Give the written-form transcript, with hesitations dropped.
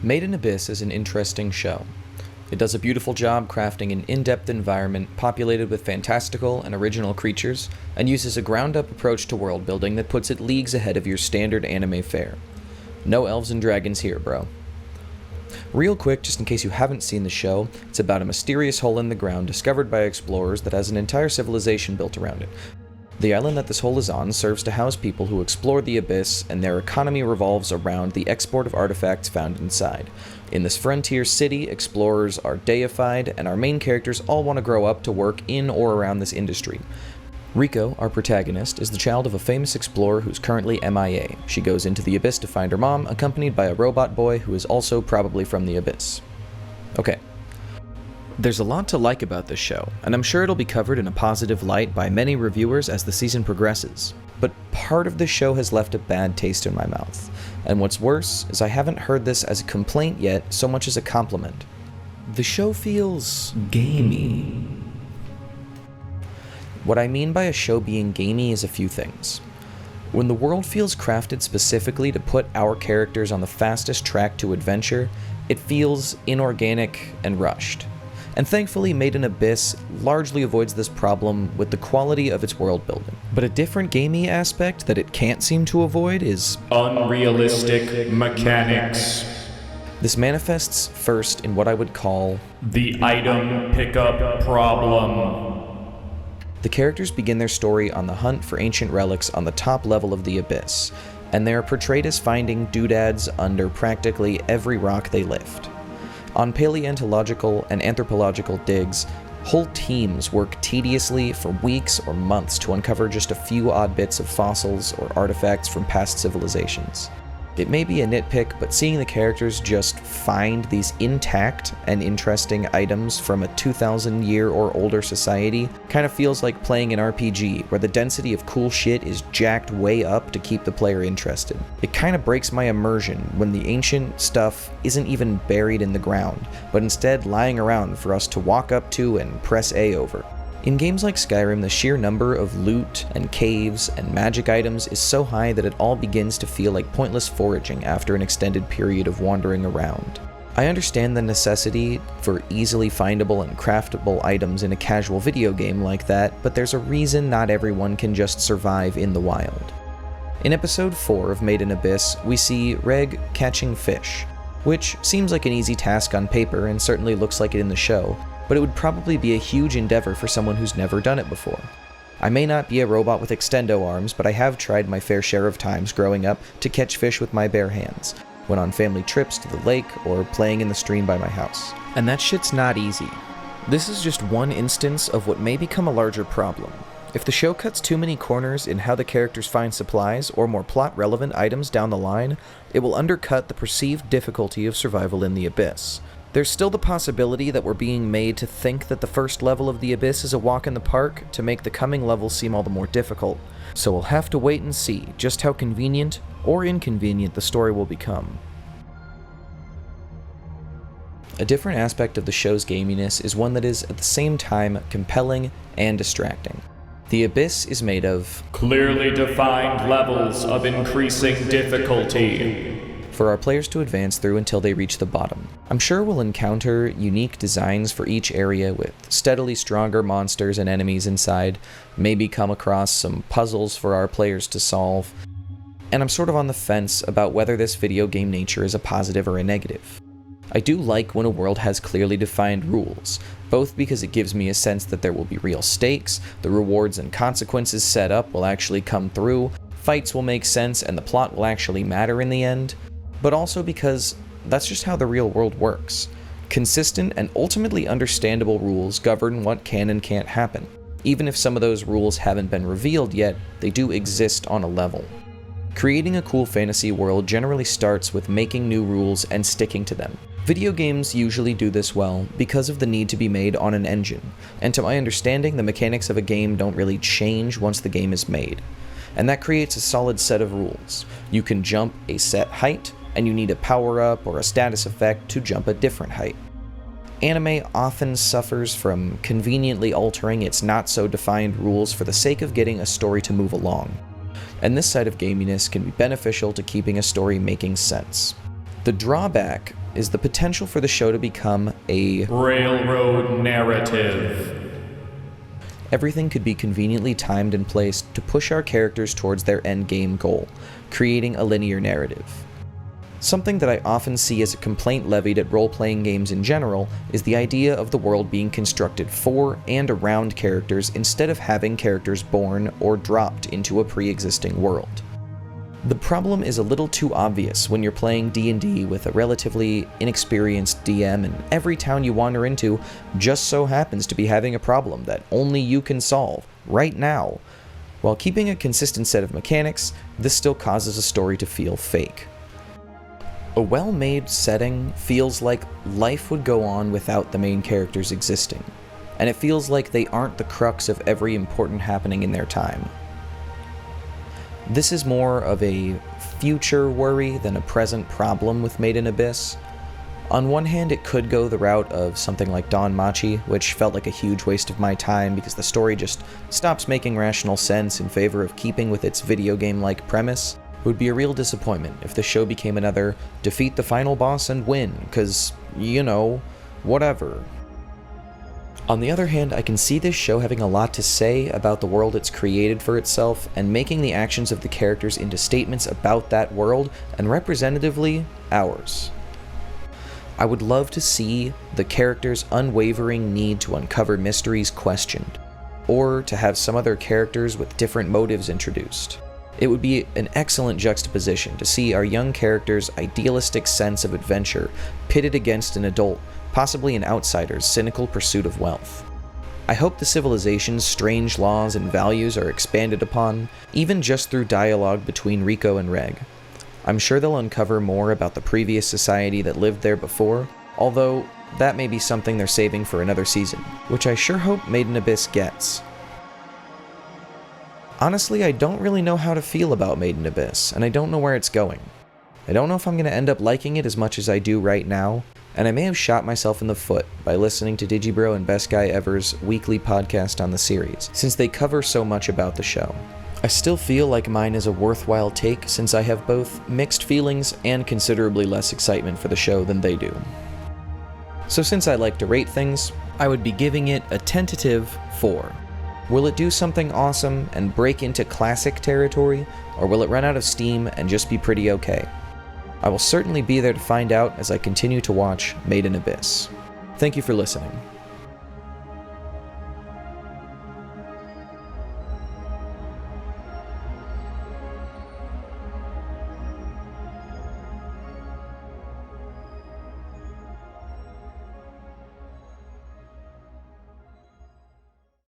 Made in Abyss is an interesting show. It does a beautiful job crafting an in-depth environment populated with fantastical and original creatures, and uses a ground-up approach to world building that puts it leagues ahead of your standard anime fare. No elves and dragons here, bro. Real quick, just in case you haven't seen the show, it's about a mysterious hole in the ground discovered by explorers that has an entire civilization built around it. The island that this hole is on serves to house people who explore the abyss, and their economy revolves around the export of artifacts found inside. In this frontier city, explorers are deified, and our main characters all want to grow up to work in or around this industry. Riko, our protagonist, is the child of a famous explorer who's currently MIA. She goes into the abyss to find her mom, accompanied by a robot boy who is also probably from the abyss. Okay. There's a lot to like about this show, and I'm sure it'll be covered in a positive light by many reviewers as the season progresses. But part of the show has left a bad taste in my mouth. And what's worse is I haven't heard this as a complaint yet so much as a compliment. The show feels gamey. What I mean by a show being gamey is a few things. When the world feels crafted specifically to put our characters on the fastest track to adventure, it feels inorganic and rushed. And thankfully, Made in Abyss largely avoids this problem with the quality of its world building. But a different gamey aspect that it can't seem to avoid is unrealistic mechanics. This manifests first in what I would call the item pickup problem. The characters begin their story on the hunt for ancient relics on the top level of the abyss, and they are portrayed as finding doodads under practically every rock they lift. On paleontological and anthropological digs, whole teams work tediously for weeks or months to uncover just a few odd bits of fossils or artifacts from past civilizations. It may be a nitpick, but seeing the characters just find these intact and interesting items from a 2,000-year or older society kind of feels like playing an RPG, where the density of cool shit is jacked way up to keep the player interested. It kind of breaks my immersion when the ancient stuff isn't even buried in the ground, but instead lying around for us to walk up to and press A over. In games like Skyrim, the sheer number of loot and caves and magic items is so high that it all begins to feel like pointless foraging after an extended period of wandering around. I understand the necessity for easily findable and craftable items in a casual video game like that, but there's a reason not everyone can just survive in the wild. In episode 4 of Made in Abyss, we see Reg catching fish, which seems like an easy task on paper and certainly looks like it in the show, but it would probably be a huge endeavor for someone who's never done it before. I may not be a robot with extendo arms, but I have tried my fair share of times growing up to catch fish with my bare hands, when on family trips to the lake or playing in the stream by my house. And that shit's not easy. This is just one instance of what may become a larger problem. If the show cuts too many corners in how the characters find supplies or more plot-relevant items down the line, it will undercut the perceived difficulty of survival in the abyss. There's still the possibility that we're being made to think that the first level of the abyss is a walk in the park to make the coming levels seem all the more difficult, so we'll have to wait and see just how convenient or inconvenient the story will become. A different aspect of the show's gaminess is one that is at the same time compelling and distracting. The abyss is made of clearly defined levels of increasing difficulty for our players to advance through until they reach the bottom. I'm sure we'll encounter unique designs for each area with steadily stronger monsters and enemies inside, maybe come across some puzzles for our players to solve, and I'm sort of on the fence about whether this video game nature is a positive or a negative. I do like when a world has clearly defined rules, both because it gives me a sense that there will be real stakes, the rewards and consequences set up will actually come through, fights will make sense, and the plot will actually matter in the end, but also because that's just how the real world works. Consistent and ultimately understandable rules govern what can and can't happen. Even if some of those rules haven't been revealed yet, they do exist on a level. Creating a cool fantasy world generally starts with making new rules and sticking to them. Video games usually do this well because of the need to be made on an engine, and to my understanding, the mechanics of a game don't really change once the game is made. And that creates a solid set of rules. You can jump a set height, and you need a power-up or a status effect to jump a different height. Anime often suffers from conveniently altering its not-so-defined rules for the sake of getting a story to move along, and this side of gaminess can be beneficial to keeping a story making sense. The drawback is the potential for the show to become a railroad narrative. Everything could be conveniently timed and placed to push our characters towards their endgame goal, creating a linear narrative. Something that I often see as a complaint levied at role-playing games in general is the idea of the world being constructed for and around characters instead of having characters born or dropped into a pre-existing world. The problem is a little too obvious when you're playing D&D with a relatively inexperienced DM and every town you wander into just so happens to be having a problem that only you can solve, right now. While keeping a consistent set of mechanics, this still causes a story to feel fake. A well-made setting feels like life would go on without the main characters existing, and it feels like they aren't the crux of every important happening in their time. This is more of a future worry than a present problem with Made in Abyss. On one hand, it could go the route of something like Don Machi, which felt like a huge waste of my time because the story just stops making rational sense in favor of keeping with its video game-like premise. It would be a real disappointment if the show became another defeat the final boss and win, cause, you know, whatever. On the other hand, I can see this show having a lot to say about the world it's created for itself and making the actions of the characters into statements about that world and representatively ours. I would love to see the characters' unwavering need to uncover mysteries questioned, or to have some other characters with different motives introduced. It would be an excellent juxtaposition to see our young characters' idealistic sense of adventure pitted against an adult, possibly an outsider's cynical pursuit of wealth. I hope the civilization's strange laws and values are expanded upon, even just through dialogue between Rico and Reg. I'm sure they'll uncover more about the previous society that lived there before, although that may be something they're saving for another season, which I sure hope Made in Abyss gets. Honestly, I don't really know how to feel about Made in Abyss, and I don't know where it's going. I don't know if I'm going to end up liking it as much as I do right now, and I may have shot myself in the foot by listening to Digibro and Best Guy Ever's weekly podcast on the series, since they cover so much about the show. I still feel like mine is a worthwhile take since I have both mixed feelings and considerably less excitement for the show than they do. So since I like to rate things, I would be giving it a tentative 4. Will it do something awesome and break into classic territory, or will it run out of steam and just be pretty okay? I will certainly be there to find out as I continue to watch Made in Abyss. Thank you for listening.